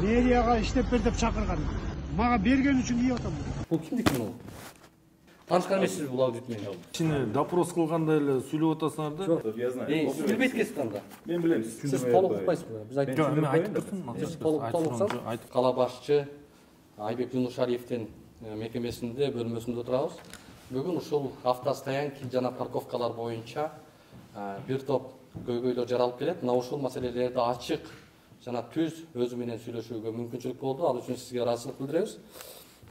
мэрияга иштеп бер деп чакырган. Мага берген үчүн ийип атам. Бул кимдики бул? Таанышкан эмессиз бул аудит менен? Кичине допрос кылганда эле сүйлөп атасыңар да. Жоқ, я знаю. Сиз билбейт экенсиз анда. Мен билем. Сиз толук укпайсызбы? Биз айтып Жок, мен айтып турдум. Сиз толук кала башчы Айбек Юнушариевдин мекемесинде бөлмөсүндө турабыз. Бүгүн ушул автостоянки жана парковкалар боюнча бир топ көйгөйлөр жаралып келет. Мына ушул маселелерди ачык жана түз өзү менен сүйлөшүүгө мүмкүнчүлүк болду. Ал үчүн сизге ыраазычылык билдиребиз.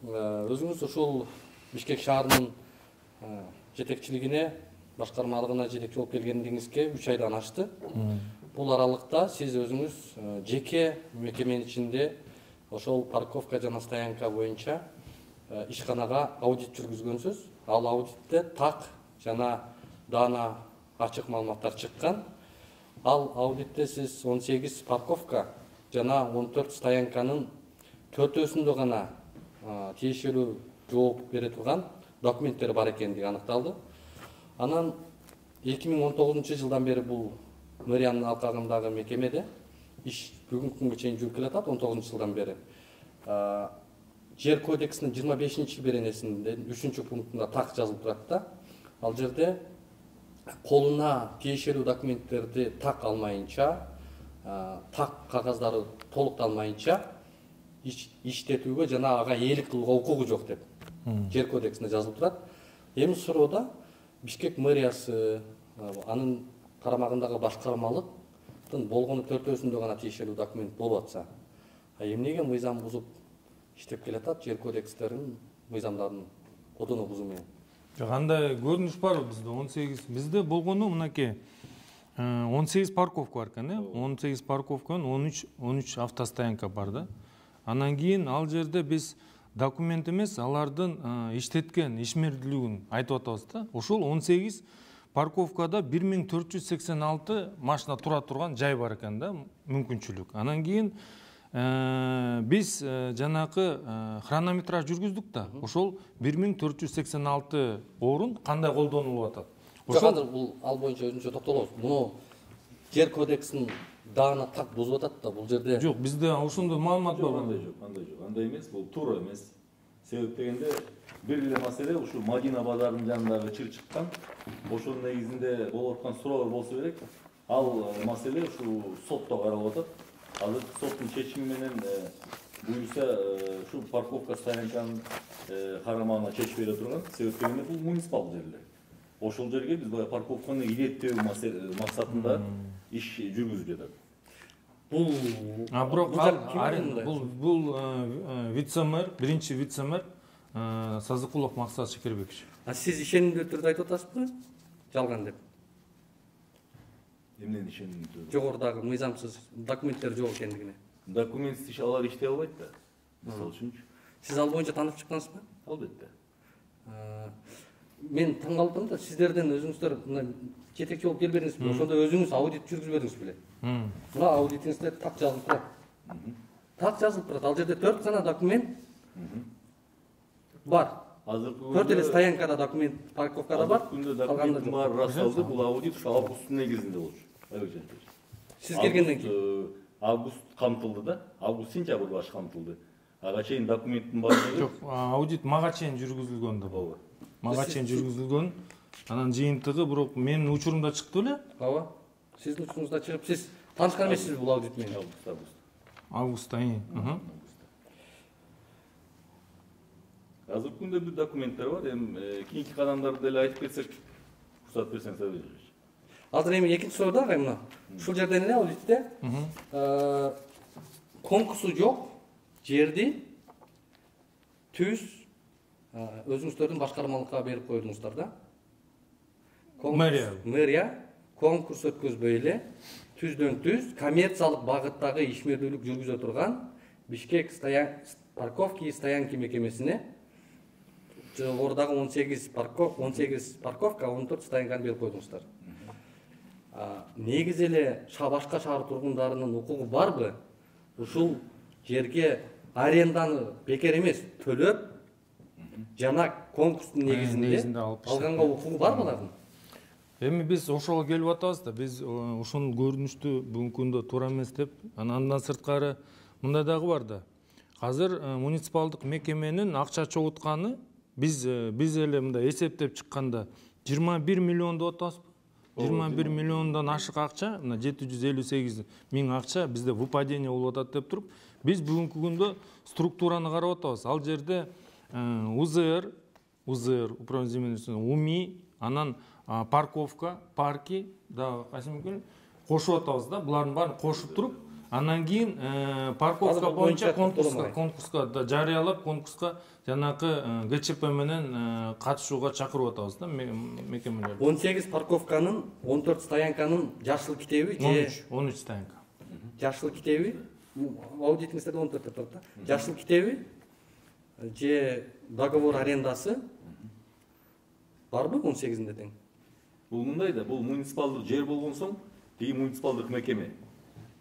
Өзүңүз ушул Бишкек шаарынын жетекчилигине, башкармалыгына жетекчи болуп келгениңизге 3 айдан ашты. Бул аралыкта сиз өзүңүз жеке мекеменин ичинде ошол парковка жана стоянка боюнча ишканага аудит жүргүзгөнсүз. Ал аудитте так жана даана ачык маалыматтар чыккан. Ал аудитте сиз 18 парковка жана 14 стоянканын 4-өсүндө гана тиешелүү жооп бере турган документтер бар экендиги аныкталды. Анан 2019 жылдан бери бул мэриянын алкагындагы мекемеде иш бүгүнкү күнгө чейин жүрүп келатат. 19 жылдан бери жер кодексинин 25 беренесинде 3 пунктунда так жазылып турат да. Ал жерде колуна тиешелүү документтерди так алмайынча, так кагаздары толукталмайынча иштетүүгө жана ага ээлик кылууга укугу жок деп жер кодексинде жазылып турат. Эми суроода Бишкек мэриясы анын карамагындагы башкармалыктын болгону 4-өсүндө гана тиешелүү документ болуп атса, эмнеге мыйзам бузуп иштеп келатат, жер кодекстерин, мыйзамдардын кодуну бузуу менен? Андай көрүнүш бар бизде 18. Бизде болгону мынакей 18 парковка бар экен, 18 парковканын 13 автостоянка бар да. Анан кийин ал жерде биз документ эмес, алардын иштеткен ишмердүүлүгүн айтып атабыз да. Ошол 18 парковкада 1486 машина тура турган жай бар экен да, мүмкүнчүлүк. Анан кийин биз жанакы хронометраж жүргүздүк да. Ошол 1486 орун кандай колдонулуп атат? Ошол бул ал боюнча өзүнчө токтолобуз. Муну жер кодексин даана так бузуп атат да бул жерде. Жок, бизде ошондой маалымат бар. Андай жок, андай эмес, бул туура эмес. Себеп дегенде бир эле маселе ушу Мадина базарынын жанындагы чыр чыккан. Ошол негизинде болуп аткан суроолор болсо керек. Ал маселе ушу сотто каралып атат. Азыр соттун чечими менен буюрса ушу парковка стоянканын карамагына чечип бере турган. Себеп дегенде бул муниципалдык жерлер. Ошол жерге биз баягы парковканы илеттөө максатында иш жүргүзүп жатат. Бул бул вице-мэр, биринчи вице-мэр Сазыкулов Максат Шекербекович. Сиз ишенимдүү түрдө айтып атасызбы? Жалган деп. Эмнени ишенимдүү түрдө? Жогорудагы мыйзамсыз документтер жок экендигине. Документсиз алар иштей албайт да. Мисалы үчүн. Сиз ал боюнча таанып чыккансызбы? Албетте. Мен таң калдым да, сиздерден өзүңүздөр жетекчи болуп келбедиңизби? Ошондо өзүңүз аудит жүргүзбөдүңүз беле? Мына аудитиңизде так жазылып турат. Так жазылып турат. Ал жерде 4 гана документ бар. Азыркы 4 эле стоянкада документ, парковкада бар. Калганда бар расалды. Бул аудит ушу августтун негизинде болчу. Сиз келгенден кийин август камтылды да. Август-сентябрь баш камтылды. Ага чейин документтин баардыгы жок, аудит мага чейин жүргүзүлгөн да. Ооба. Мага чейин жүргүзүлгөн. Анан жыйынтыгы бирок менин учурумда чыкты беле? Ооба. Сиздин учуруңузда чыгып, сиз таанышкан эмессиз бул аудит менен? Августта. Азыркы күндө бир документтер бар. Эми кийинки кадамдарды деле айтып кетсек, уруксат берсеңиз алып. Азыр эми экинчи суроо да мына. Ушул жерден эле аудитте конкурсу жок жерди түз өзүңүздөрдүн башкармалыкка берип койдуңуздар да. Мэрия конкурс өткөзбөй эле түздөн түз коммерциялык багыттагы ишмердүүлүк жүргүзө турган Бишкек парковки и стоянки мекемесине жогорудагы 18 парковка, 14 стоянканы берип койдуңуздар. Негизи эле башка шаар тургундарынын укугу барбы? Ушул жерге аренданы бекер эмес төлөп жана конкурстун негизинде алганга укугу барбы алардын? Эми биз ошого келип атабыз да, биз ошол көрүнүштү бүгүнкү күндө туура эмес деп, андан сырткары мындай дагы бар да. Азыр муниципалдык мекеменин акча чогултканы биз эле мындай эсептеп чыкканда 21 миллион деп атабызбы? 21 миллиондан ашык акча, мына 758 миң акча бизде выпадение болуп атат деп туруп, биз бүгүнкү күндө структураны карап атабыз. Ал жерде УЗР, управление земельных, УМИ, анан парковка, парки, да, кайсы кошуп атабыз да, булардын баарын кошуп туруп, анан кийин парковка боюнча конкурска жарыялап, конкурска жанакы ГЧП менен катышууга чакырып атабыз да мекемелерди. 18 парковканын, 14 стоянканын жашыл китеби же 13 стоянка. жашыл китеби, аудитиңизде 14 деп турат да. Жашыл китеби же договор арендасы барбы 18-inde тең? Бул мындай да, бул муниципалдык жер болгон соң, тиги муниципалдык мекеме.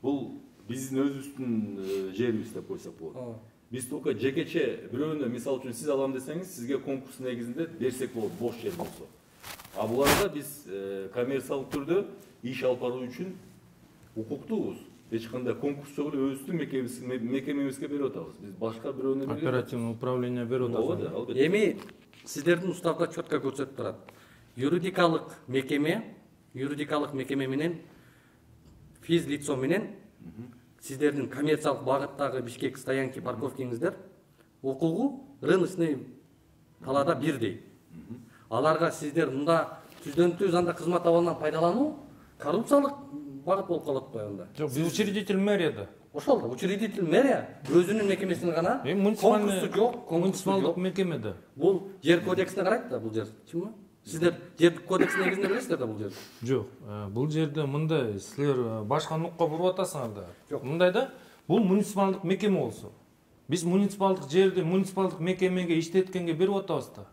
Бул биздин өзүбүздүн жерибиз деп койсок болот. Биз только жекече бирөөнө, мисалы үчүн сиз алам десеңиз, сизге конкурс негизинде берсек болот, бош жер болсо. А буларда биз коммерциялык түрдө иш алып баруу үчүн укуктуубуз. Эч кандай конкурс жок эле өзүбүздүн мекемебизге берип атабыз. Биз башка бирөөнө бербейбиз. Оперативный управление берип атабыз. Эми сиздердин уставда четко көрсөтүп турат. Юридикалык мекеме менен физ лицо менен сиздердин коммерциялык багыттагы Бишкек стоянки парковкиңиздер укугу рыночный талаада бирдей. Аларга сиздер мында түздөн-түз анда кызмат абалынан пайдалануу коррупциялык багыт болуп калат го анда. Жок, биз учредитель мэрияда. Ошол да, учредитель мэрия өзүнүн мекемесин гана конкурсу жок, муниципалдык мекемеде. Бул жер кодексине карайт да бул жер. Чынбы? Сиздер жер кодекс негизинде билесиздер да бул жерди? Жок, бул жерде мындай силер башка нукка буруп атасыңар да. Жок. Мындай да, бул муниципалдык мекеме болсо. Биз муниципалдык жерди муниципалдык мекемеге иштеткенге берип атабыз да.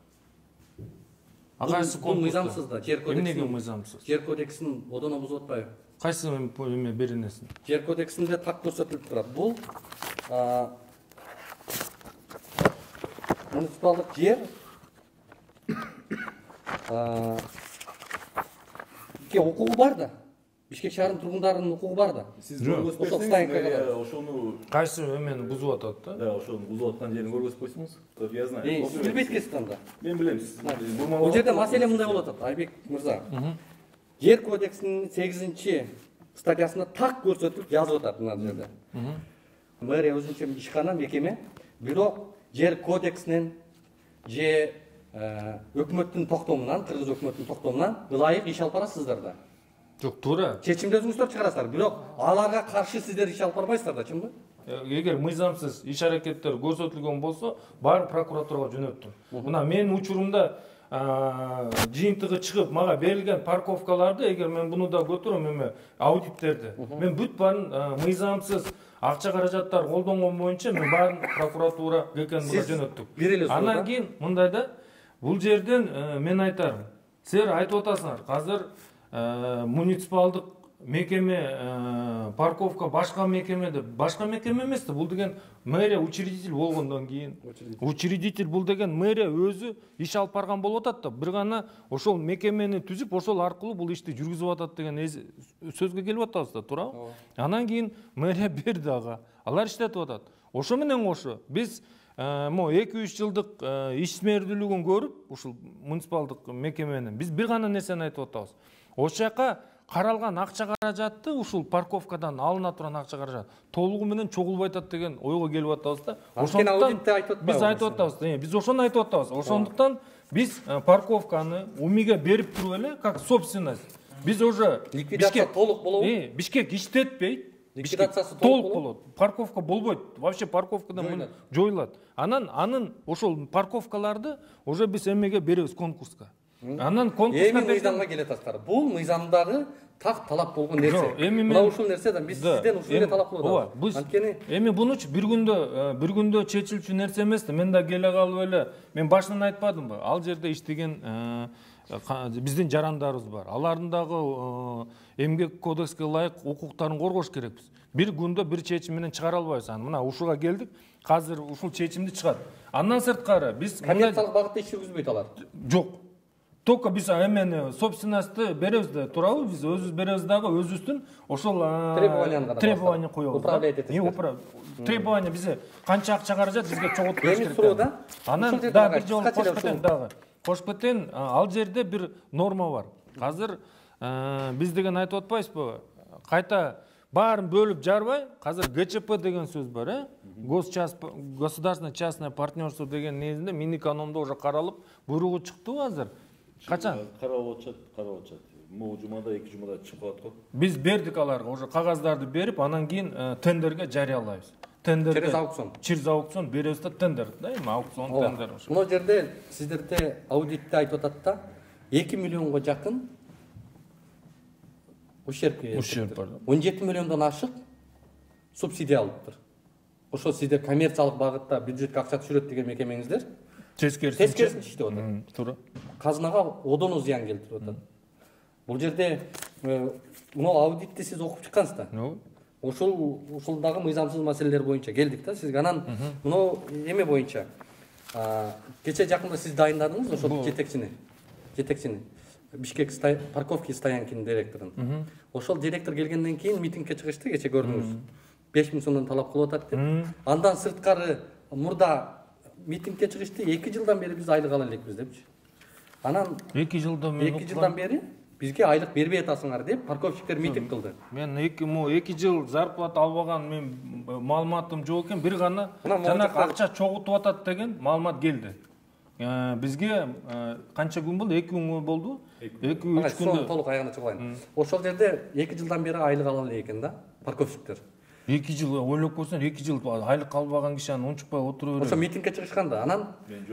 Агайсы бул мыйзамсыз да, жер кодексин. Эмнеге мыйзамсыз? Жер кодексин одоно бузуп атпайбы? Кайсы эме беренесин? Жер кодексинде так көрсөтүлүп турат. Бул муниципалдык жер укугу бар да. Бишкек шаарынын тургундарынын укугу бар да. Сиз көргөзүп берсеңиз, ошону Кайсы эмени бузуп атат да? да, ошону бузуп аткан жерин көргөзүп койсоңуз. Я знаю. Сиз билбейт экенсиз анда. Мен билем, сиз Бул жерде маселе мындай болуп атат, Айбек мырза. Жер кодексинин 8-статьясында так көрсөтүлүп жазып атат мына жерде. Мэрия өзүнчө ишкана мекеме, бирок жер кодексинен же өкмөттүн токтомунан, Кыргыз өкмөттүнүн токтомунан ылайык иш алып барасыздар да. Жок, туура. Чечимди өзүңүздөр чыгарасыздар, бирок аларга каршы сиздер иш алып барбайсыздар да, чынбы? Эгер мыйзамсыз иш аракеттер көрсөтүлгөн болсо, баарын прокуратурага жөнөттүм. Мына менин учурумда жыйынтыгы чыгып мага берилген парковкаларды, эгер мен буну да көтөрөм эме аудиттерди, мен бүт баарын мыйзамсыз акча каражаттар колдонгон боюнча мен баарын прокуратура ГКНга жөнөттүк. Андан кийин мындай да, бул жерден мен айтарым, силер айтып атасыңар, азыр муниципалдык мекеме парковка башка мекемеде, башка мекеме эмес да, бул деген мэрия учредитель болгондон кийин. Учредитель бул деген мэрия өзү иш алып барган болуп атат да, бир гана ошол мекемени түзүп, ошол аркылуу бул ишти жүргүзүп атат деген сөзгө келип атабыз да, туурабы? Анан кийин мэрия берди ага. Алар иштетип атат. Ошо менен кошо биз 2-3 жылдык ишмердүүлүгүн көрүп, ушул муниципалдык мекеменин биз бир гана нерсени айтып атабыз. Ошол жака каралган акча каражатты ушул парковкадан алына турган акча каражат толугу менен чогулбай атат деген ойго келип атабыз да. Ошондуктан биз айтып атабыз, биз ошону айтып атабыз. Ошондуктан биз парковканы УМИге берип туруп эле как собственность. Биз уже ликвидация толук болобу? Бишкек иштетпейт. Ликвидациясы толук болот. Парковка болбойт. Вообще парковкадан жоюлат. Анын ошол парковкаларды уже биз эмеге беребиз конкурска. Анан конкурска эми мыйзамга келет аскар. Бул мыйзамдагы так талап болгон нерсе. Мына ушул нерседен биз сизден ушул эле талап кылып атабыз. Анткени эми бунучу бир күндө чечилчү нерсе эмес да. Мен да келе калып эле, мен башынан айтпадымбы? Ал жерде иштеген биздин жарандарыбыз бар. Алардын дагы эмгек кодекске ылайык укуктарын коргош керекпиз. Бир күндө бир чечим менен чыгара албайбыз аны. Мына ушуга келдик. Азыр ушул чечимди чыгат. Андан сырткары биз коммерциялык багытта иш жүргүзбөйт алар. Жок. только биз эмени собственностьты беребиз да, туурабы? Биз өзүбүз беребиз дагы өзүбүздүн ошол требование коебуз. Управлять этесиз. Требование бизе канча акча каражат бизге чогултуп бериш керек. Эми суроо да. Анан да бир жолу кошуп кетейин, ал жерде бир норма бар. Азыр биз деген айтып атпайбызбы? Кайта баарын бөлүп жарбай, азыр ГЧП деген сөз бар, государственное частное партнерство деген негизинде Минэкономдо уже каралып, буйругу чыктыбы азыр? Качан? Каралып атышат. Могу жумада, 2 жумада чыгып калат го. Биз бердик аларга, уже кагаздарды берип, анан кийин тендерге жарыялайбыз. Через аукцион. Через аукцион беребиз да тендер, да, эми аукцион тендер ошо. Мына жерде сиздерде аудитте айтып атат да, 2 миллионго жакын ущерб бар. 17 миллиондон ашык субсидия алыптыр. Ошо сиздер коммерциялык багытта бюджетке акча түшүрөт деген мекемеңиздер тескерисин иштеп атат. Туура. Казынага одону зыян келтирип атат. Бул жерде мына аудитти сиз окуп чыккансыз да. Ушул дагы мыйзамсыз маселелер боюнча келдик да сизге. Анан мына эме боюнча кече жакында сиз дайындадыңыз ошол жетекчини. Бишкек парковки стоянкинин директорун. Ошол директор келгенден кийин митингге чыгышты, кече көрдүңүз. 5000 сомдон талап кылып атат деп. Андан сырткары мурда митингге чыгышты, 2 жылдан бери биз айлык ала элекпиз депчи. Анан 2 жылдан бери бизге айлык бербей атасыңар деп парковщиктер митинг кылды. Мен 2 жыл зарплата албаган мен маалыматым жок экен, бир гана жанагы акча чогултуп атат деген маалымат келди. Бизге канча күн болду? 2 күн болду. 2-3 күндө толук аягына чыгылайын. Ошол жерде 2 жылдан бери айлык ала элек экен да парковщиктер. 2 жыл ойлоп көрсөң, 2 жыл айлык албаган киши анан унчукпай отура берет. Ошо митингге чыгышканда анан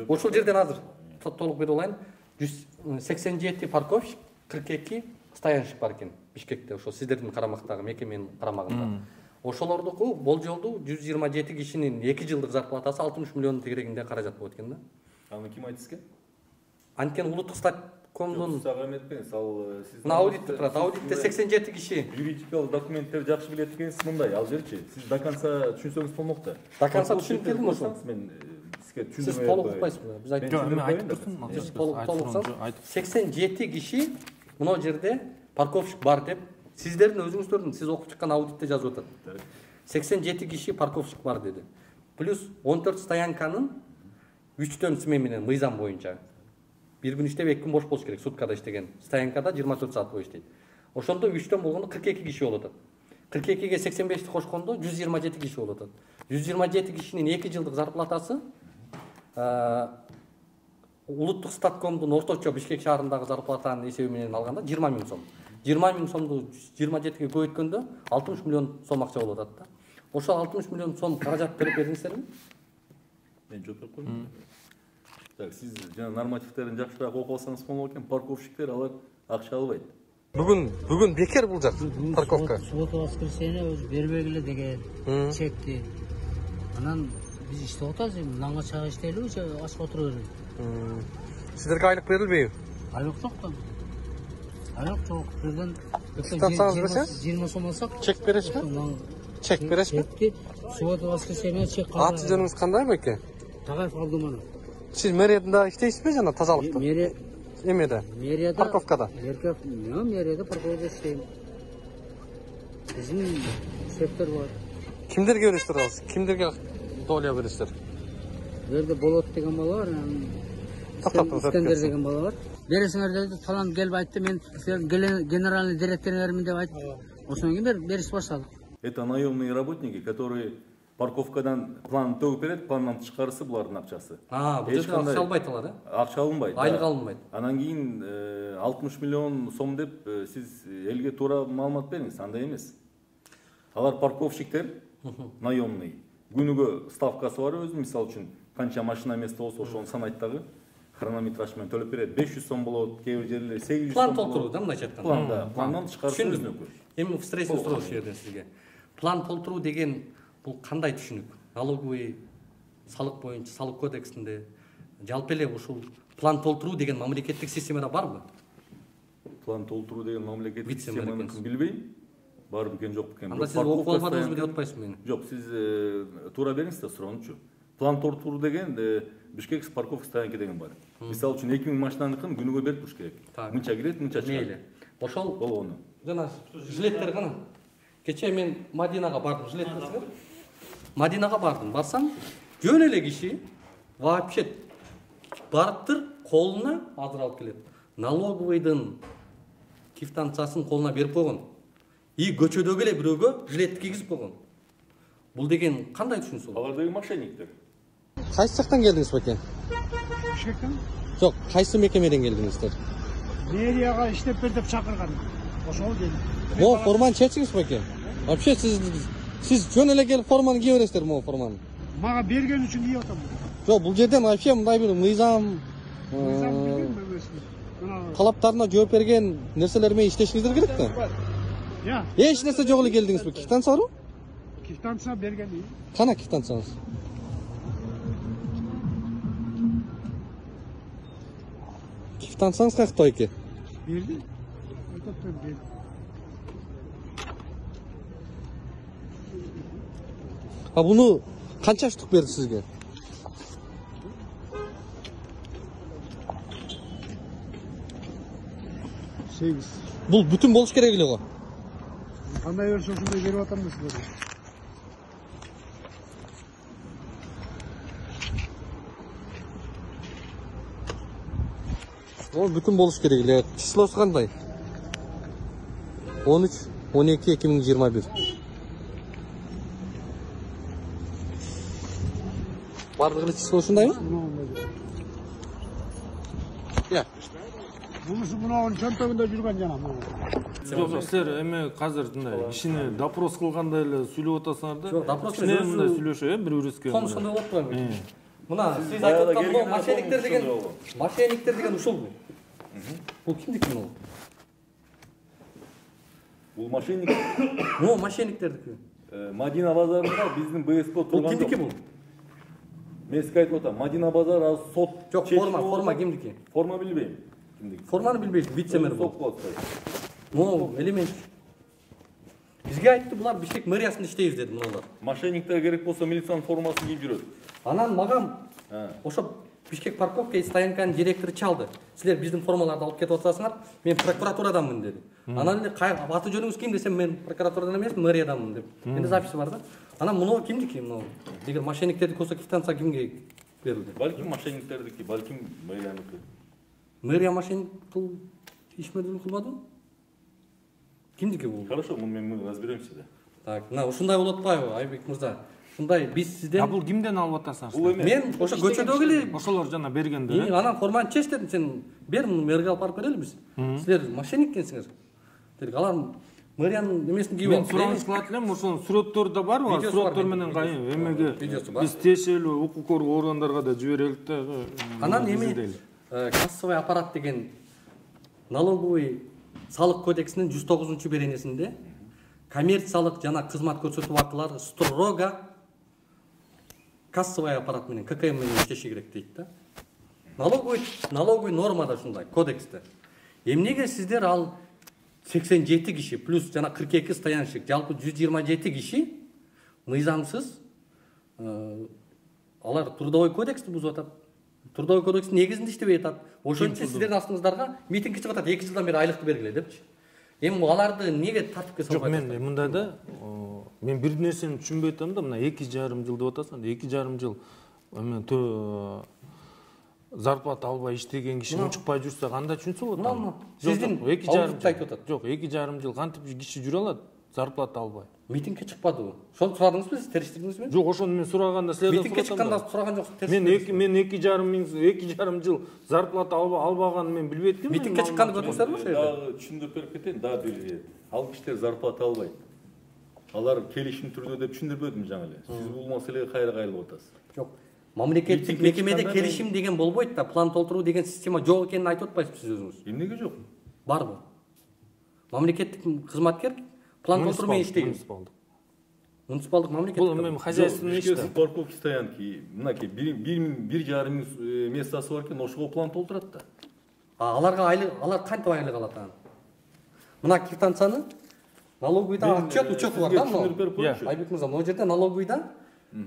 ошол жерден азыр толук берип алайын. 187 парковщик, 42 стоянщик бар экен Бишкекте, ошо сиздердин карамактагы мекеменин карамагында. Ошолордуку болжолду 127 кишинин 2 жылдык зарплатасы 60 миллион тегерегинде каражат болот экен да. Аны ким айтты сизге? Анткени улуттук статкомдун Сага эметпеңиз, ал сиз аудитте турат. Аудитте 87 киши. Юридикалык документтерди жакшы билет экенсиз мындай. Ал жерчи сиз до конца түшүнсөңүз болмок да. До конца түшүнүп келдим ошо. Мен сизге түшүндүрмөй. Сиз толук укпайсызбы? Биз айтып турсун. 87 киши мына жерде парковщик бар деп сиздердин өзүңүздөрдүн сиз окуп чыккан аудитте жазып атат. 87 киши парковщик бар деди. Плюс 14 стоянканын 3төн смен менен мыйзам боюнча. Bir gün иштеп 2 күн бош болуш керек, суткада иштеген. Стоянкада 24 саат бою иштейт. Ошондо 3төн болгондо 42 киши болот. 42ге 85ти кошкондо 127 киши болот. 127 кишинин 2 жылдык зарплатасы улуттук статкомдун орточо Бишкек шаарындагы зарплатанын эсеби менен алганда 20 000 сом. 20 000 сомду 27ге көбөйткөндө 60 миллион сом акча болот да. Ошол 60 миллион сом каражат төлөп бердиңиздерби? Мен жооп берип койдум. Так, сиз жана нормативтерин жакшыраак окуп алсаңыз болот экен. Парковщиктер алар акча албайт. Бүгүн бекер бул жак парковка. Суббота воскресенье өзү бербегиле деген чекти. Анан биз иштеп атабыз, мынанга чыга иштейлиби, же ачып отура берели? Сиздерге айлык берилбейби? Айлык жок да. Айлык жок. Бирден Станцияңыз берсеңиз? 20 сом алсак. Чек бересизби? Чек бересизби? Чекти суббота воскресенье чек калды. Аты жөнүңүз кандай беке? Тагаев Алдыман. Сиз мэрияда иштейсизби жана тазалыкта? Эмеде? Мэрияда. Парковкада. Мэрияда парковкада иштейм. Биздин сектор бар. Кимдерге бересиздер ал? Кимдерге доля бересиздер? Бу жерде Болот деген бала бар, Искендер деген бала бар. Бересиңер деди, талан келип айтты, мен генеральный директорлермин деп айтты. Ошондон кийин беришип баштадык. Это наемные работники, которые парковкадан план төгүп берет, пландан тышкарысы булардын акчасы. Бул жерде акча албайт алар, Акча алынбайт. Айлык алынбайт. Анан кийин 60 миллион сом деп сиз элге туура маалымат бериңиз, андай эмес. Алар парковщиктер наемный. Күнүгө ставкасы бар өзү, мисалы үчүн канча машина место болсо ошону санайт дагы. Хронометраж менен төлөп берет. 500 сом болот, кээ бир жерлер 800 сом. План толтуруу да мындайча айтканда. Планда, пландан тышкарысы өзүнөкү. Эми встречный суроо ушул жерден сизге. План толтуруу деген бул кандай түшүнүк? Налоговый салык боюнча, салык кодексинде жалпы эле ушул план толтуруу деген мамлекеттик системада барбы? План толтуруу деген мамлекеттик системаны билбейм. Бар бекен жок бекен. Анда сиз окуп албадыңызбы деп атпайсызбы мени? Жок, сиз туура бериңиз да суроонучу. план толтуруу деген Бишкек парковка стоянка деген бар. Мисалы үчүн 2000 машинаныкын күнүгө берип туруш керек. Мынча кирет, мынча чыгат. Мейли. Ошол болгону. жана жилеттер гана. Кече мен Мадинага бардым, жилет десеңер. Мадинага бардым. Барсам, жөн эле киши вообще барыптыр, колуна азыр алып келет. Налоговыйдын квитанциясын колуна берип койгон. И көчөдөгү эле бирөөгө жилетти кийгизип койгон. Бул деген кандай түшүнүш болот? Алар деген мошенниктер. Кайсы жактан келдиңиз бекен? Бишкектен Жок, кайсы мекемеден келдиңиздер? мэрияга иштеп бер деп чакырган. Ошол келди. Могу форманы чечиңиз бекен? Вообще сиз жөн эле келип форманы кие бересиздер могу форманы. Мага берген үчүн кийип атам. Жок, бул жерден вообще мындай бир мыйзам талаптарына жооп берген нерселер менен иштешиңиздер керек да. Я, Эч нерсе жок эле келдиңизби? Квитанция барбы? квитанция берген. Кана квитанцияңыз? Квитанцияңыз каякта экен? Берди. Өтөп берди. А буну канча штук берди сизге? Сегиз. Бул бүтүн болуш керек эле го. Кандай берсе ошондой берип атам да силерге. Ол бүтүн болуш керек эле. Числосу кандай? 13-12-2021. Бардыгы число ушундайбы? Я. Бунусу мынауын чөнтөгүндө жүргөн жана. Жок, силер эме азыр мындай кишини допрос кылгандай эле сүйлөп атасыңар да. Жок, допрос кичине мындай сүйлөшөбү, бири-бирибизге. Ошондой болуп турган. Мына сиз айтып аткан бул мошенниктер деген ушулбу? Бул кимдики бул? Бул мошенник. Бул мошенниктердики. Мадина базарында биздин БСП Бул турган. кимдики бул? Мен сизге айтып атам, Мадина базары азыр сот. Жок, форма кимдики? Форма билбейм. Кимдики? Форманы билбейсиз, вице-мэр бул. Сот болот. Могу элемент. Бизге айтты, булар Бишкек мэриясында иштейбиз деди мунулар. Мошенниктер керек болсо милициянын формасын кийип жүрөт. Анан мага ошо Бишкек парковка стоянканын директору чалды. Силер биздин формаларды алып кетип атасыңар, мен прокуратураданмын деди. Анан эле аты жөнүңүз ким десем, мен прокуратурадан эмес, мэрияданмын деп. Менде записи бар да. Анан муну кимдики муну? Эгер мошенниктердики болсо квитанция кимге берилди? Балким мошенниктердики, балким мэрияныкы. Мэрия мошенник ишмердин кылбадыбы? Кимдики бул? Хорошо, мы разберемся да. Так, мына ушундай болуп атпайбы, Айбек мырза? Ушундай биз сизден Бул кимден алып атасыңар? Бул эме. мен ошо көчөдөгү эле Ошолор жана бергендер. анан форманы чеч дедим, сен бер муну мэрге алып барып берели биз. Силер мошенник экенсиңер. Дедик, алар мэриянын немесин кийип Мен алып. сураныш кылат элем, ошонун сүрөттөрү да барбы? Видеосу бар, Сүрөттөр менен эмеге видеосу бар. биз тиешелүү укук коргоо органдарга да жиберелик да. Анан эми кассовый аппарат деген налоговый салык кодексинин 109-беренесинде коммерциялык жана кызмат көрсөтүү акылары строго кассовый аппарат менен ККМ менен иштеши керек дейт да. Налоговый нормада ушундай кодексте. Эмнеге сиздер ал 87 киши плюс жана 42 стоянщик, жалпы 127 киши мыйзамсыз алар трудовой кодексти бузуп атат. Трудовой кодекстин негизинде иштебей атат. Ошон үчүн сиздердин астыңыздарга митинг чыгып атат, 2 жылдан бери айлыкты бергиле депчи. Эми аларды неге тартипке Жок, салбай мен мындай да, мен бир нерсени түшүнбөй атам да, мына 2,5 жыл деп атасың, 2,5 жыл эме зарплата албай иштеген киши чыкпай жүрсө кандай түшүнсө болот? Сиздин аудитте айтып атат. Жок, 2,5 жыл кантип киши жүрө алат зарплата албай? Митингге чыкпадыбы? Ошону сурадыңызбы, сиз териштирдиңизби? Жок, ошону мен сураганда силерден Митингге чыкканда сураган жоксуз. Мен 2,5 жыл зарплата албаганын мен билбейт экенмин. Митингге чыкканды көрдүңүздөрбү ошо жерде? Дагы түшүндүрүп берип кетейин, дагы бир. Ал кишилер зарплата албайт. Алар келишим түрдө деп түшүндүрбөдүм жаңы эле. Сиз бул маселеге кайра кайрылып атасыз. Жок. Мамлекеттик мекемеде келишим деген болбойт да, план толтуруу деген система жок экенин айтып атпайсызбы сиз өзүңүз? Эмнеге жок? Барбы? Мамлекеттик кызматкер план толтуруу менен иштейт. Муниципалдык мамлекеттик. Бул эми хозяйственный иш да. Парковка стоянки, мынакей 1,5 миң местасы бар экен, ошого план толтурат да. Аларга айлык, алар кантип айлык алат аны? Мына квитанцияны налоговыйда отчет учет бар да, мына. Айбек мырза, могу жерде налоговыйда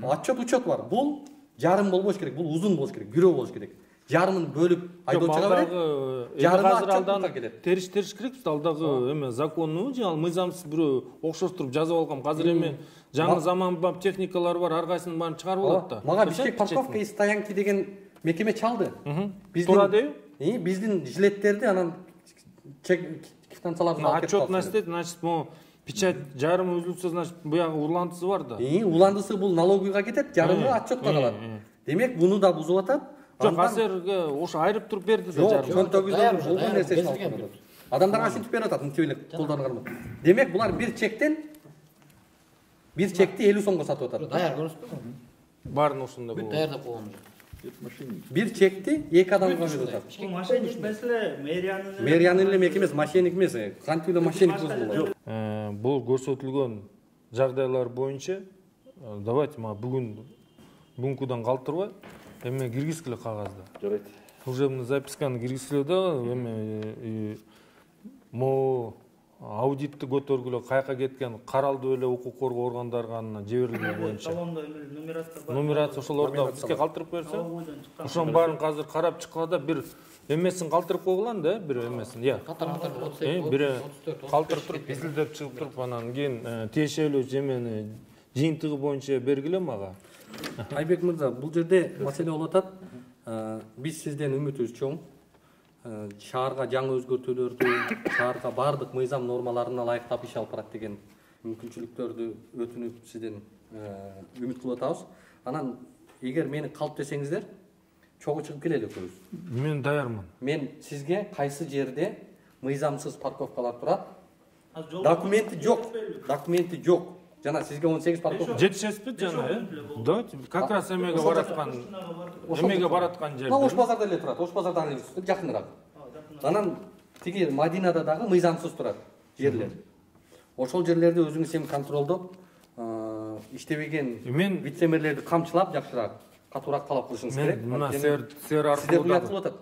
отчет учет бар. Бул жарым болбош керек, бул узун болуш керек, бирөө болуш керек. Жарымын бөлүп айдоо чыга берет. Жарымы азыр ачып алдан келет. териш керек биз алдагы эме законну же ал мыйзамсыз бирөө окшоштуруп жазып алгам. Азыр эми жаңы заманбап техникалар бар, ар кайсысын баарын чыгарып алат да. Мага Бишкек парковка и стоянки деген мекеме чалды. Тура дейби? Биздин жилеттерди анан квитанцияларды алып кетип Отчет настет, значит, могу печать жарымы үзүлсө, значит, буягы уландысы бар да. Уландысы бул налоговыйга кетет, жарымы отчетко калат. Демек, буну да бузуп атат. Жок, азырге ошо айырып туруп берди да жарым. Жок, чөнтөгүдөн болгон нерсесин алып атат. Адамдарга антип берип атат, мынтип эле колдонгон. Демек, булар бир чекти 50 сомго сатып атат. Даяр көрүнүштү. Баарын ошондой болот. Даярдап койгон. Бир чекти 2 адамга берип атат. Мошенник меселе мэриянын эле мекемеси, мошенник эмес, кантип эле мошенник болот. Бул көрсөтүлгөн жагдайлар боюнча давайте бүгүнкүдөн калтырбай эме киргизгиле кагазды. Жарайт. Служебный записканы киргизгиле да эме могу аудитти көтөргүлө каяка кеткен каралды эле укук коргоо органдарга жиберилгени боюнча. Нумерация ошолорду бизге калтырып берсе, ошонун баарын азыр карап чыкканда бир эмесин калтырып койгулан да, бир эмесин. Бир калтырып туруп, изилдеп чыгып туруп, анан кийин тиешелүү жемени жыйынтыгы боюнча бергиле мага. Айбек мырза, бул жерде маселе болуп атат. Биз сизден үмүтүбүз чоң. Шаарга жаңы өзгөртүүлөрдү, шаарга бардык мыйзам нормаларына ылайыктап иш алып барат деген мүмкүнчүлүктөрдү өтүнүп сизден үмүт кылып атабыз. Анан эгер мени калп десеңиздер, чогуу чыгып келели экөөбүз. Мен даярмын. Мен сизге кайсы жерде мыйзамсыз парковкалар турат? Документи жок. Жана сизге 18 парковка. Жетишесизби жана, давайте как раз эмеге бараткан жерде. Ош базарда эле турат. Ош базардан эле жакыныраак. Анан тиги Мадинада дагы мыйзамсыз турат жерлер. Ошол жерлерди өзүңүз эми контролдоп, иштебеген вице-мэрлерди камчылап жакшыраак, катуураак талап кылышыңыз керек. Мен мына сер аркылуу